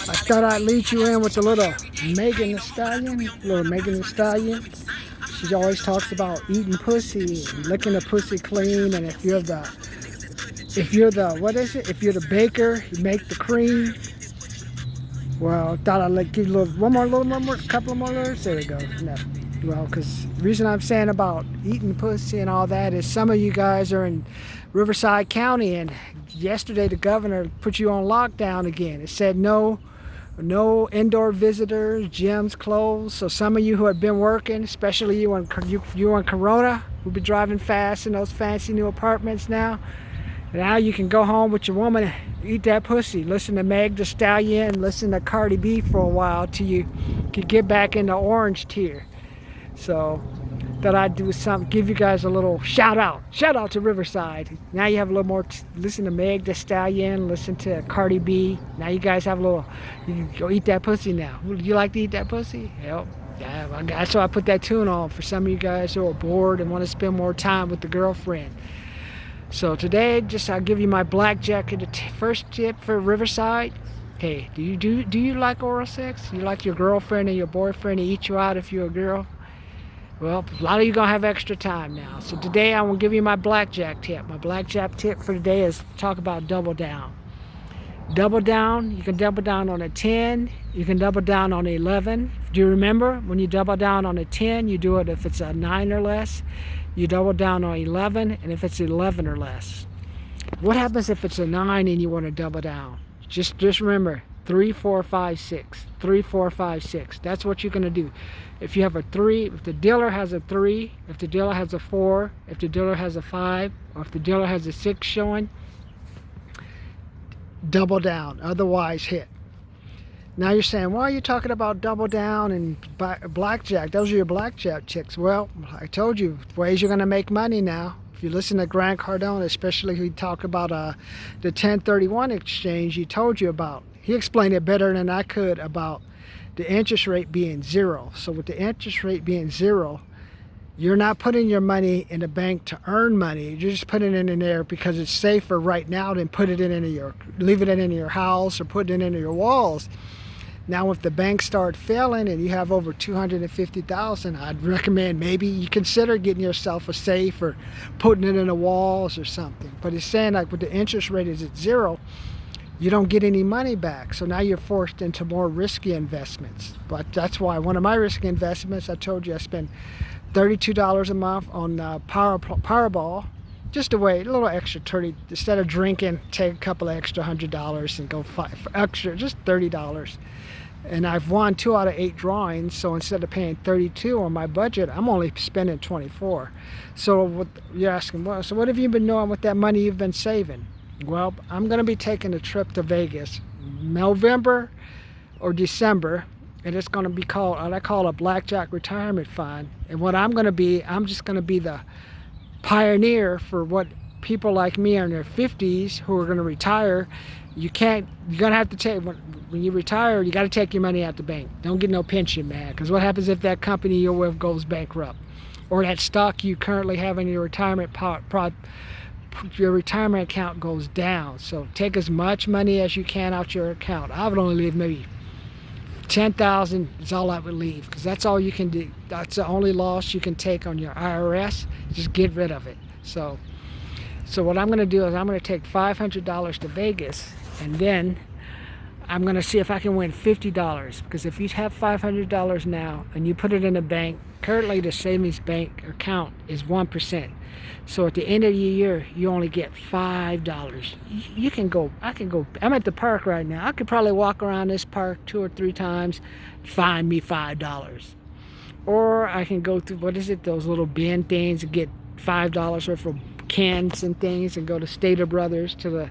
I thought I'd lead you in with the little Megan Thee Stallion, little Megan Thee Stallion. She always talks about eating pussy and licking the pussy clean, and if you're the what is it? If you're the baker, you make the cream. Well, I thought I'd like give you a little, one more, couple of more words. There we go. No. Well, because the reason I'm saying about eating pussy and all that is some of you guys are in Riverside County, and yesterday the governor put you on lockdown again. It said no indoor visitors, gyms closed. So some of you who have been working, especially you on Corona, who've been driving fast in those fancy new apartments now you can go home with your woman and eat that pussy, listen to Meg Thee Stallion, listen to Cardi B for a while till you can get back in the orange tier. So thought I'd do something, give you guys a little shout out to Riverside. Now you have a little more, listen to Meg Thee Stallion, listen to Cardi B. Now you guys have a little, you can go eat that pussy now. Would you like to eat that pussy? Yep. Yeah, so I put that tune on for some of you guys who are bored and want to spend more time with the girlfriend. So today, I'll give you my blackjack. First tip for Riverside. Hey, do you like oral sex? You like your girlfriend and your boyfriend to eat you out if you're a girl? Well, a lot of you gonna have extra time now. So today I will give you my blackjack tip. My blackjack tip for today is talk about double down. Double down, you can double down on a 10, you can double down on 11. Do you remember when you double down on a 10, you do it if it's a 9 or less. You double down on 11, and if it's 11 or less. What happens if it's a 9 and you want to double down? Just remember 3, 4, 5, 6. 3, 4, 5, 6. That's what you're going to do. If you have a 3, if the dealer has a 3, if the dealer has a 4, if the dealer has a 5, or if the dealer has a 6 showing, double down, otherwise hit. Now you're saying, why are you talking about double down and blackjack? Those are your blackjack chicks. Well, I told you, ways you're going to make money now. If you listen to Grant Cardone, especially he talked about the 1031 exchange he told you about. He explained it better than I could about the interest rate being 0. So with the interest rate being 0, you're not putting your money in the bank to earn money. You're just putting it in there because it's safer right now than leaving it in your house or putting it into your walls. Now, if the banks start failing and you have over $250,000, I'd recommend maybe you consider getting yourself a safe or putting it in the walls or something. But it's saying like with the interest rate is at 0, you don't get any money back. So now you're forced into more risky investments. But that's why one of my risky investments, I told you I spend $32 a month on Powerball. Just a little extra 30. Instead of drinking, take a couple of extra $100 and go for extra, just $30. And I've won 2 out of 8 drawings, so instead of paying $32 on my budget, I'm only spending $24. So you're asking, well, so what have you been doing with that money you've been saving? Well, I'm going to be taking a trip to Vegas, November or December, and it's going to be called, what I call a blackjack retirement fund. And what I'm just going to be the pioneer for what people like me in their 50s who are going to retire. You're going to have to take, when you retire, you got to take your money out the bank. Don't get no pension, man, because what happens if that company you're with goes bankrupt, or that stock you currently have in your retirement account goes down? So take as much money as you can out your account. I would only leave maybe $10,000 is all I would leave, because that's all you can do. That's the only loss you can take on your IRS. Just get rid of it. So what I'm going to do is I'm going to take $500 to Vegas, and then I'm going to see if I can win $50, because if you have $500 now and you put it in a bank, currently the savings bank account is 1%. So at the end of the year, you only get $5. I'm at the park right now. I could probably walk around this park 2 or 3 times, find me $5. Or I can go through, those little bin things and get $5 worth of cans and things, and go to Stater Brothers to the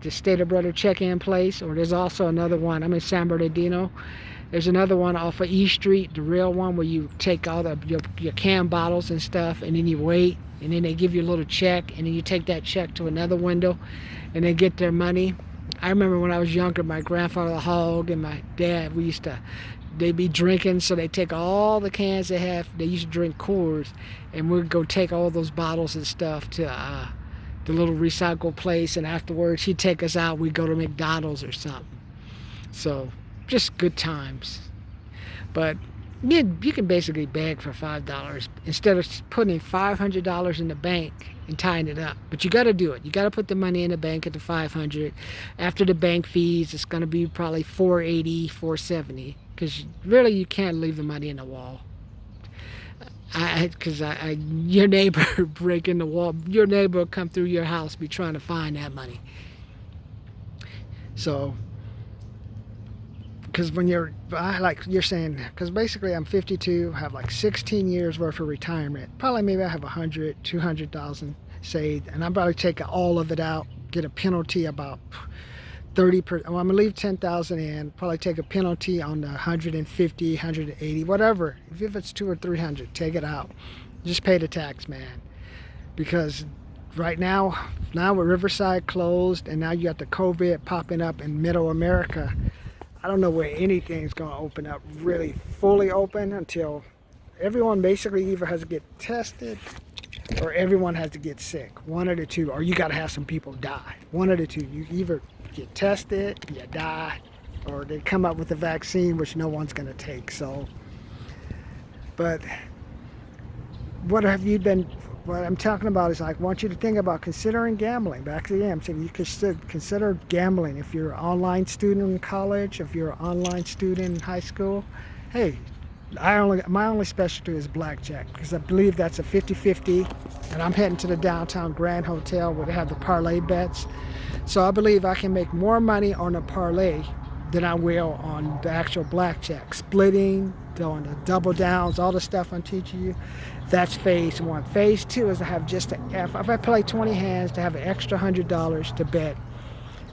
Stater Brother check-in place. Or there's also another one, I'm in San Bernardino. There's another one off of E Street, the real one, where you take all your can bottles and stuff, and then you wait, and then they give you a little check, and then you take that check to another window, and they get their money. I remember when I was younger, my grandfather the hog and my dad, they'd be drinking, so they take all the cans they used to drink Coors, and we'd go take all those bottles and stuff to the little recycle place, and afterwards he'd take us out. We'd go to McDonald's or something. So just good times. But you can basically beg for $5 instead of putting $500 in the bank and tying it up. But you got to do it. You got to put the money in the bank at the $500. After the bank fees, it's going to be probably $480, $470, because really you can't leave the money in the wall. Because your neighbor break in the wall, your neighbor will come through your house, be trying to find that money. So, because when like you're saying, because basically I'm 52, have like 16 years worth of retirement. Probably maybe I have 100, 200,000 saved, and I'm probably taking all of it out, get a penalty about 30%. Well, I'm gonna leave 10,000 in, probably take a penalty on the 150, 180, whatever. If it's 200 or 300, take it out. Just pay the tax, man. Because right now with Riverside closed, and now you got the COVID popping up in middle America, I don't know where anything's going to open up really fully open until everyone basically either has to get tested or everyone has to get sick. One of the two, or you got to have some people die. One of the two. You either get tested, you die, or they come up with a vaccine which no one's going to take. So, but what I'm talking about is, like, I want you to think about considering gambling. Back to the I'm saying you could consider gambling if you're an online student in college, if you're an online student in high school. Hey, my only specialty is blackjack, because I believe that's a 50-50, and I'm heading to the downtown Grand Hotel where they have the parlay bets. So I believe I can make more money on a parlay than I will on the actual blackjack. Splitting, on the double downs, all the stuff I'm teaching you. That's phase one. Phase two is to have just if I play 20 hands, to have an extra $100 to bet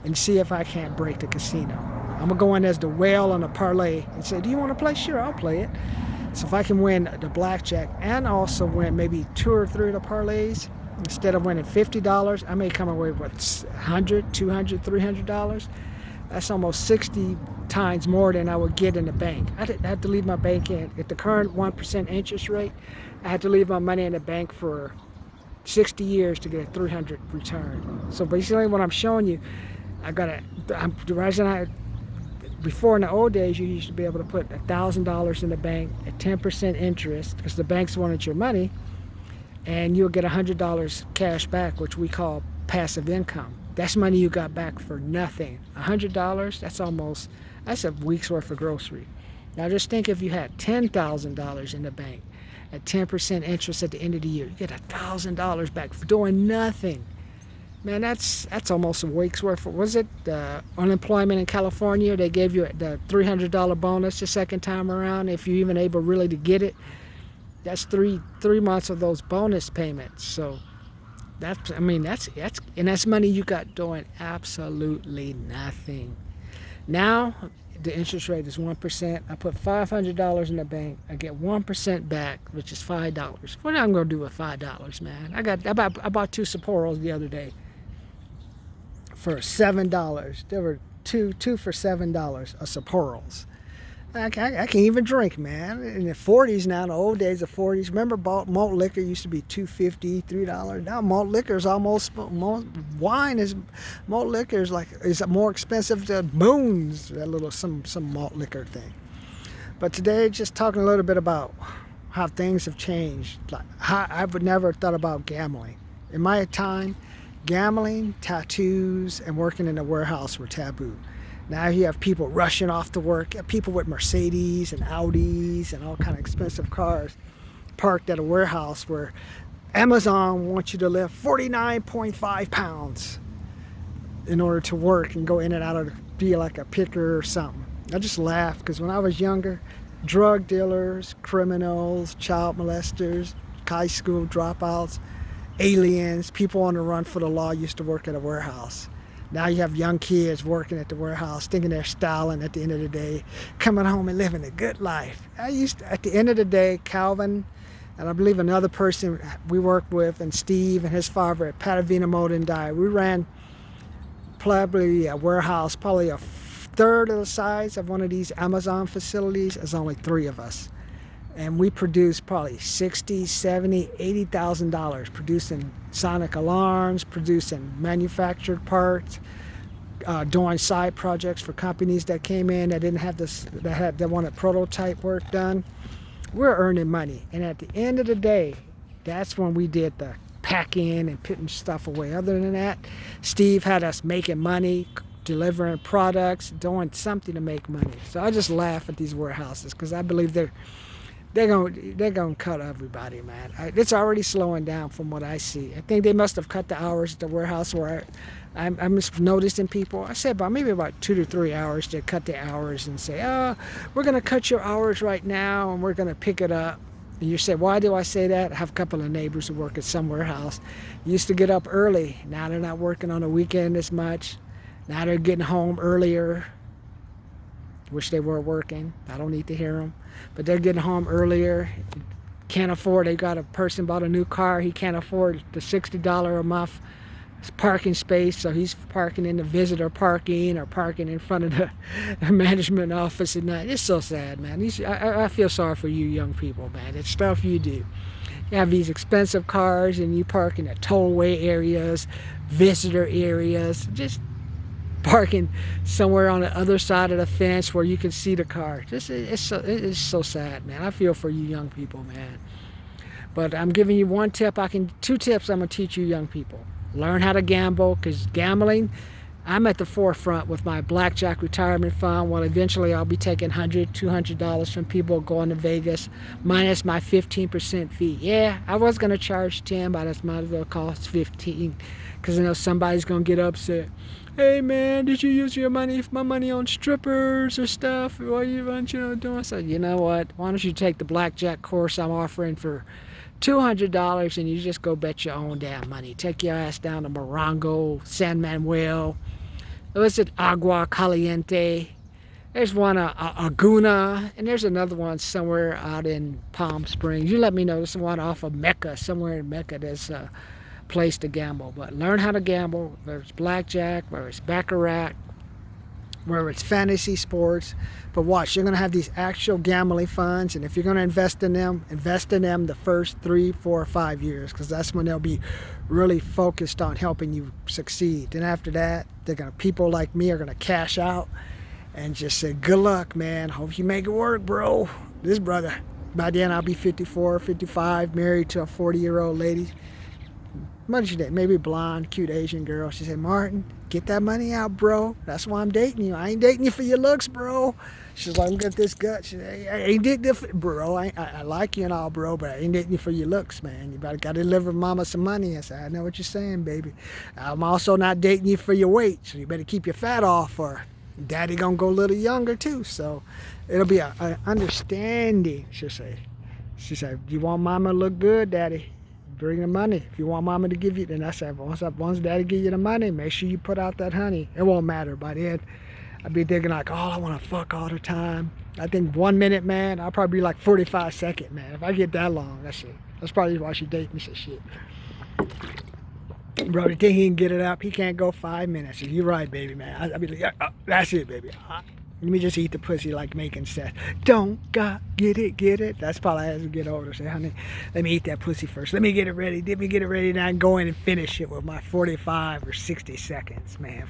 and see if I can't break the casino. I'm gonna go in as the whale on a parlay and say, do you want to play? Sure, I'll play it. So if I can win the blackjack and also win maybe 2 or 3 of the parlays, instead of winning $50, I may come away with $100, $200, $300. That's almost 60 times more than I would get in the bank. I had to leave my bank in at the current 1% interest rate. I had to leave my money in the bank for 60 years to get a 300 return. So basically, what I'm showing you, before in the old days, you used to be able to put $1,000 in the bank at 10% interest, because the banks wanted your money, and you'll get $100 cash back, which we call passive income. That's money you got back for nothing. $100, that's a week's worth of grocery. Now just think if you had $10,000 in the bank at 10% interest at the end of the year, you get $1,000 back for doing nothing. Man, that's almost a week's worth. Was it unemployment in California? They gave you the $300 bonus the second time around, if you're even able really to get it. That's three months of those bonus payments. So that's money you got doing absolutely nothing. Now the interest rate is 1%. I put $500 in the bank. I get 1% back, which is $5. What am I gonna do with $5, man? I bought 2 Sapporos the other day for $7. There were two for $7 of Sapporos. I can't even drink, man. In the 40s now, in the old days of 40s, remember malt liquor used to be $2.50, $3. Now malt liquor is almost, malt liquor is more expensive than Boone's, that little some malt liquor thing. But today, just talking a little bit about how things have changed. Like, I would never have thought about gambling. In my time, gambling, tattoos, and working in a warehouse were taboo. Now you have people rushing off to work, people with Mercedes and Audis and all kind of expensive cars parked at a warehouse where Amazon wants you to lift 49.5 pounds in order to work and go in and out of, be like a picker or something. I just laugh, because when I was younger, drug dealers, criminals, child molesters, high school dropouts, aliens, people on the run for the law used to work at a warehouse. Now you have young kids working at the warehouse, thinking they're styling at the end of the day, coming home and living a good life. At the end of the day, Calvin, and I believe another person we worked with, and Steve and his father at Patavina Mold and Dye, we ran probably a warehouse, probably a third of the size of one of these Amazon facilities. There's only 3 of us. And we produced probably $60, $70, $80,000 producing sonic alarms, producing manufactured parts, doing side projects for companies that came in that didn't have this, that wanted prototype work done. We're earning money, and at the end of the day, that's when we did the packing and putting stuff away. Other than that, Steve had us making money, delivering products, doing something to make money. So I just laugh at these warehouses because I believe they're gonna cut everybody, man. It's already slowing down from what I see. I think they must have cut the hours at the warehouse where I'm just noticing people. I said maybe about 2 to 3 hours. They cut the hours and say, oh, we're gonna cut your hours right now and we're gonna pick it up. And you say, why do I say that? I have a couple of neighbors who work at some warehouse. Used to get up early. Now they're not working on the weekend as much. Now they're getting home earlier. Wish they were working. I don't need to hear them. But they're getting home earlier. Can't afford, they got a person bought a new car. He can't afford the $60 a month parking space. So he's parking in the visitor parking or parking in front of the management office at night. It's so sad, man. I feel sorry for you young people, man. It's stuff you do. You have these expensive cars and you park in the tollway areas, visitor areas, just parking somewhere on the other side of the fence where you can see the car. It's so sad, man. I feel for you young people, man. But I'm giving you one tip. 2 tips I'm gonna teach you young people. Learn how to gamble, because gambling, I'm at the forefront with my blackjack retirement fund. Well, eventually I'll be taking $100, $200 from people going to Vegas, minus my 15% fee. Yeah, I was gonna charge 10, but I might as well cost 15, because I know somebody's gonna get upset. Hey man, did you use my money on strippers or stuff? What are you doing? So you know what? Why don't you take the blackjack course I'm offering for $200 and you just go bet your own damn money. Take your ass down to Morongo, San Manuel. What's it? Agua Caliente. There's one Aguna, and there's another one somewhere out in Palm Springs. You let me know. There's one off of Mecca, somewhere in Mecca. There's place to gamble. But learn how to gamble, whether it's blackjack, whether it's baccarat, whether it's fantasy sports. But watch, you're going to have these actual gambling funds, and if you're going to invest in them the first 3, 4, 5 years, because that's when they'll be really focused on helping you succeed. And after that, people like me are going to cash out and just say, good luck, man. Hope you make it work, bro. This brother, by then I'll be 54, 55, married to a 40-year-old lady. What did she did? Maybe blonde, cute Asian girl. She said, Martin, get that money out, bro. That's why I'm dating you. I ain't dating you for your looks, bro. She's like, look at this gut. She said, I ain't dating you for, bro. I like you and all, bro, but I ain't dating you for your looks, man. You got to deliver mama some money. I said, I know what you're saying, baby. I'm also not dating you for your weight, so you better keep your fat off, or daddy gonna go a little younger too. So it'll be an understanding, she said. She said, you want mama to look good, daddy? Bring the money. If you want mama to give you, then I said, once daddy give you the money, make sure you put out that honey. It won't matter. By then, I'd be thinking like, oh, I want to fuck all the time. I think 1 minute, man, I'll probably be like 45 seconds, man. If I get that long, that's it. That's probably why she dating me, some shit. Bro, the thing he can get it up, he can't go 5 minutes. So you're right, baby, man. I'd be like, yeah, that's it, baby. Let me just eat the pussy like Macon said. Don't get it. That's probably as we get older. Say, honey, let me eat that pussy first. Let me get it ready. Let me get it ready. Now go in and finish it with my 45 or 60 seconds, man,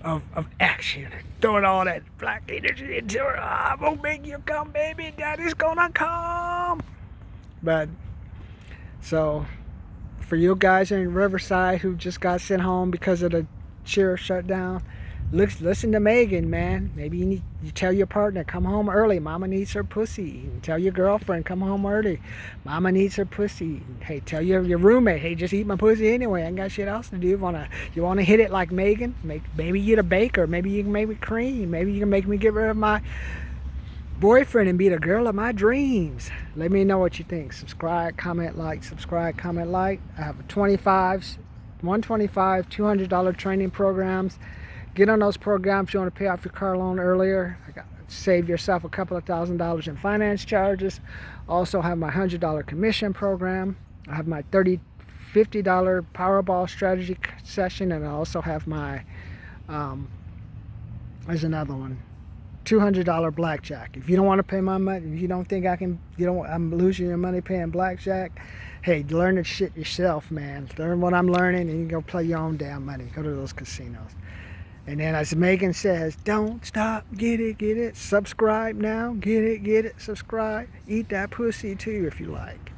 of action. Throwing all that black energy into her. I'm gonna make you come, baby. Daddy's gonna come. But, so, for you guys in Riverside who just got sent home because of the cheer shutdown, listen to Megan, man. Maybe you tell your partner, come home early. Mama needs her pussy. And tell your girlfriend, come home early. Mama needs her pussy. Hey, tell your roommate, hey, just eat my pussy anyway. I ain't got shit else to do. You wanna hit it like Megan? Maybe you're the baker. Comment. Maybe you can make me cream. Maybe you can make me get rid of my boyfriend and be the girl of my dreams. Let me know what you think. Subscribe, comment, like. Subscribe, comment, like. I have $125, $200 training programs. Get on those programs. You want to pay off your car loan earlier. Save yourself a couple of $1,000s in finance charges. Also have my $100 commission program. I have my $50 Powerball strategy session, and I also have my there's another one. $200 blackjack. If you don't want to pay my money, if you don't think I'm losing your money paying blackjack, hey, learn the shit yourself, man. Learn what I'm learning, and you go play your own damn money. Go to those casinos. And then, as Megan says, don't stop, get it, subscribe now, get it, subscribe. Eat that pussy too if you like.